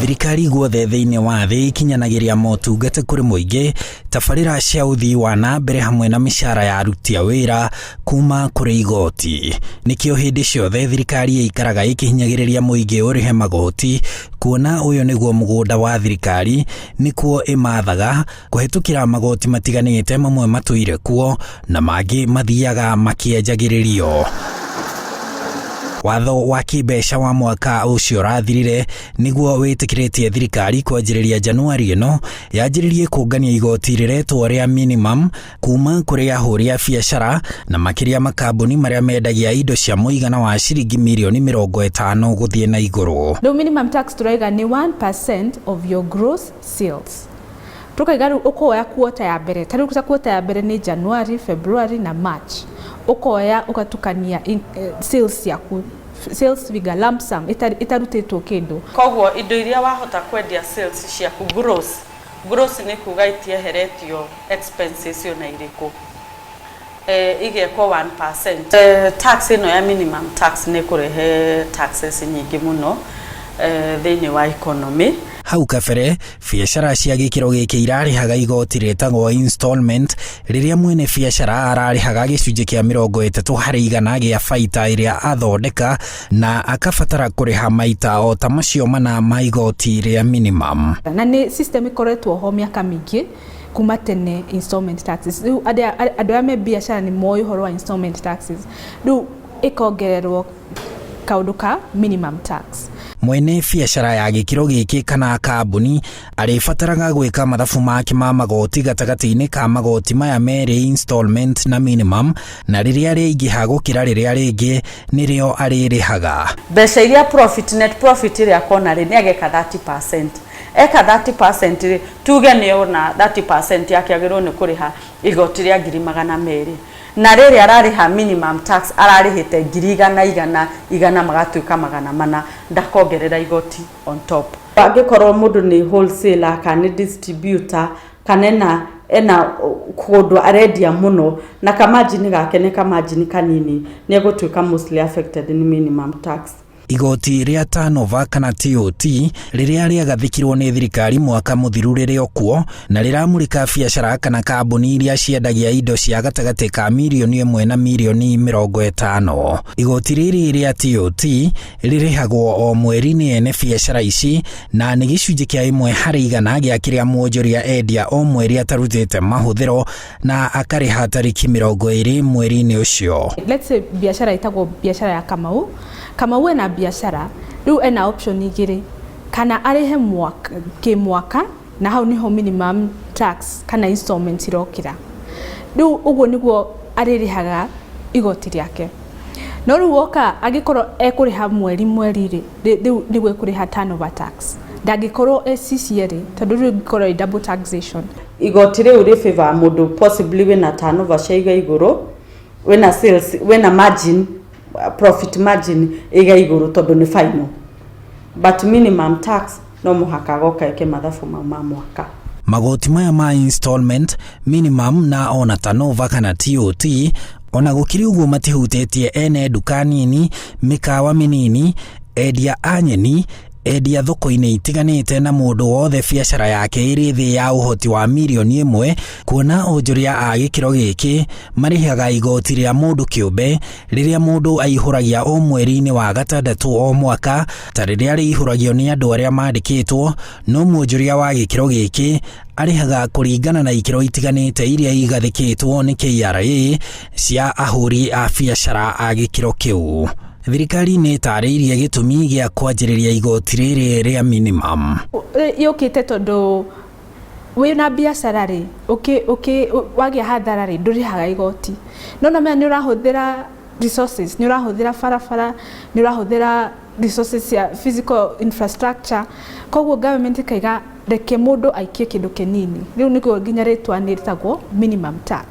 Thirikari guothe thĩinĩ wa thĩ ikinyanagĩria motungata kũrĩ mũingĩ, tabarĩra cia ũthii wa na mbere hamwe na mĩcara ya aruti a wĩra kuma kũrĩ igoti. Nĩkĩo hĩndĩ ciothe thirikari ĩikaraga ĩkĩhinyagĩrĩria mũingĩ ũrĩhe magoti, kuona ũyũ nĩguo mũgũnda wa thirikari, nĩkuo ĩmathaga kũhetũkĩra magoti matiganĩte, mamwe matũire kuo na mangĩ mathiaga makĩenjagĩrĩrio. Watho wa kĩmbeca wa mwaka ũcio ũrathirire nĩguo wĩtĩkĩrĩtie thirikari kwanjĩrĩria Januari ĩno yanjĩrĩrie kũngania igoti rĩretwo rĩa minimum kuma kũrĩ ahũri a biacara na makĩria makambuni marĩa mendagia indo cia mũigana wa ciringi mirioni 50 gũthiĩ na igũrũ. The minimum tax turaiga ni 1% of your gross sales. Tukaiga rĩu ũkoya quota ya mbere. Tarĩu kuta quota ya mbere ni January, February na March. Ukoya ukatukania sales yaku, sales figure lump sum itarutĩtwo kĩndũ. Koguo indo iria wahota kwendia sales ciaku gross ni kuga itieheretio expenses yo na irĩkũ igekwo 1%. Tax ĩno ya minimum tax ni kũrehe taxes nyingĩ mũno thĩinĩ wa economy. Hau kabere, biacara cia gĩkĩro gĩkĩ irarĩhaga igoti rĩtagwo installment, rĩrĩa mwene biacara ararĩhaga gĩcunjĩ kĩa 30% gĩa baita ĩrĩa athondeka na akabatara kũrĩha maita o ta macio mana ma igoti rĩa minimum. Na nĩ system ĩkoretwo ho mĩaka mĩingĩ kuma tene installment taxes. Rĩu andũ arĩa me biacara nĩ moĩ ũhoro wa installment taxes. Rĩu ĩkongererwo kaũndũ ka minimum tax. Mwene biacara ya gĩkĩro gĩkĩ kana kambuni arĩbataraga gwĩka mathabu make ma magoti gatagatĩ-inĩ ka magoti maya merĩ installment na minimum, na rĩrĩa rĩingĩha gũkĩra rĩrĩa rĩngĩ nĩrĩo arĩrĩhaga. Mbeca iria net profit ĩrĩa akona rĩ nĩageka 30%. Eka 30% tuge nĩ ona 30% yake agĩrĩirwo nĩ kũrĩha igoti rĩa 200,000. Na rĩrĩ ararĩha minimum tax ararĩhĩte 100 magatuĩka 400, ndakongerera igoti on top. Angĩkorwo mũndũ nĩ wholesaler kana distributor kana ena kũndũ arendia mũno na kamargin gake nĩ kamargin kanini, nĩ egũtuĩka mostly affected ni minimum tax. Igoti rĩa turnover kana TOT rĩrĩa rĩagathĩkirwo nĩ thirikari mwaka mũthiru rĩrĩ okuo na rĩramũrĩka biacara kana kambuni iria ciendagia indo cia gatagatĩ ka mirioni 1 na mirioni 50. Igoti rĩrĩ rĩa TOT rĩrĩhagwo o mweri nĩ ene biacara ici na nĩ gĩcunjĩ kĩa 1% gĩa kĩrĩa mwonjoria endia o mweri atarutĩte mahũthĩro na akarĩha tarĩki 20 mweri-inĩ ũcio. Let's say biacara itagwo biacara ya Kamau ena biacara, rĩu ena option igĩrĩ, kana arĩhe mwaka na hau niho minimum tax kana installment irokĩra. Rĩu ũguo nĩguo arĩrĩhaga igoti rĩake. No rĩu woka angĩkorwo ekũrĩha mweri rĩu nĩguo ekũrĩha turnover tax. Ndangĩkorwo CCA tondũ rĩu ngĩkorwo double taxation. Igoti rĩu rĩ favor mũndũ possibly wĩna turnover ciaiga igũrũ, wĩna sales, wĩna margin, profit margin iga igũrũ tondũ nĩ final. But minimum tax no mũhaka goka eke mathabu ma mwaka. Magoti maya ma installment, minimum na ona turnover kana TOT ona gũkĩrĩ ũguo matihutĩtie ene nduka nini, mĩkawa mĩnini, endia a nyeni, endia thoko-inĩ itiganĩte na mũndũ wothe biacara yake ĩrĩ thĩ ya ũhoti wa mirioni 1, kuona onjoria a gĩkĩro gĩkĩ marĩhaga igoti rĩa mũndũ kĩũmbe rĩrĩa mũndũ aihũragia o mweri-inĩ wa gatandatũ o mwaka, ta rĩrĩa rĩihũragio nĩ andũ arĩa mandĩkĩtwo, no mwonjoria wa gĩkĩro gĩkĩ arĩhaga kũringana na ikĩro itiganĩte iria igathĩkĩtwo nĩ KRA cia ahũri a biacara a gĩkĩro kĩu. Thirikari nĩ tarĩirie gĩtũmi gĩa kwanjĩrĩria igoti rĩrĩ rĩa minimum. Yũkĩte tondũ wĩna biacara rĩ, wagĩa hathara rĩ, ndũrĩhaga igoti. No na nĩ ũrahũthĩra resources, nĩ ũrahũthĩra barabara, nĩ ũrahũthĩra resources ya physical infrastructure. Koguo government ĩkaiga reke mũndũ aikie kĩndũ kĩnini. Rĩu nĩguo nginya rĩtwa nĩ rĩtagwo minimum tax.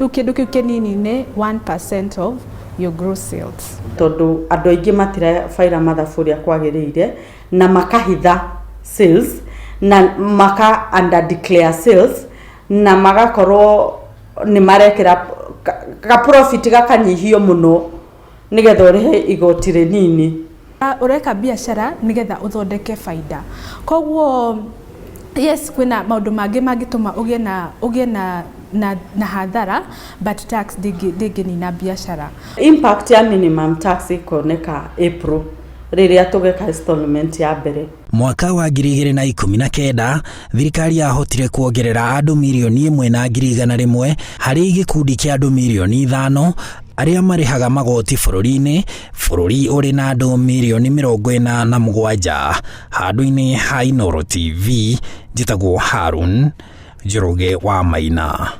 Rĩu kĩndũ kĩu kĩnini nĩ 1% of your gross sales. Tondũ andũ aingĩ matirabaira mathabu ũrĩa kwagĩrĩire na makahitha sales na maka under declare sales na magakorwo nĩ marekera ka profit gakanyihio mũno nigetha ũrĩhe igoti rĩnini. Ureka biashara nigetha uthondeke faida. Koguo yes, kwina maundu mangi mangituma ugie na hadhara, but tax ndĩngĩnina biashara. Impact ya minimum tax ikoneka April rĩrĩa tũgeka installment ya mbere. Mwaka wa 2019 thirikari yahotire kuongerera andũ milioni 1.1 harĩ gĩkundi kĩa andũ milioni 5 arĩa marihaga magoti bũrũri-inĩ, bũrũri ũrĩ na andũ milioni 47. Handũ-inĩ ha Inooro TV, njĩtagwo Harun Njoroge wa Maina.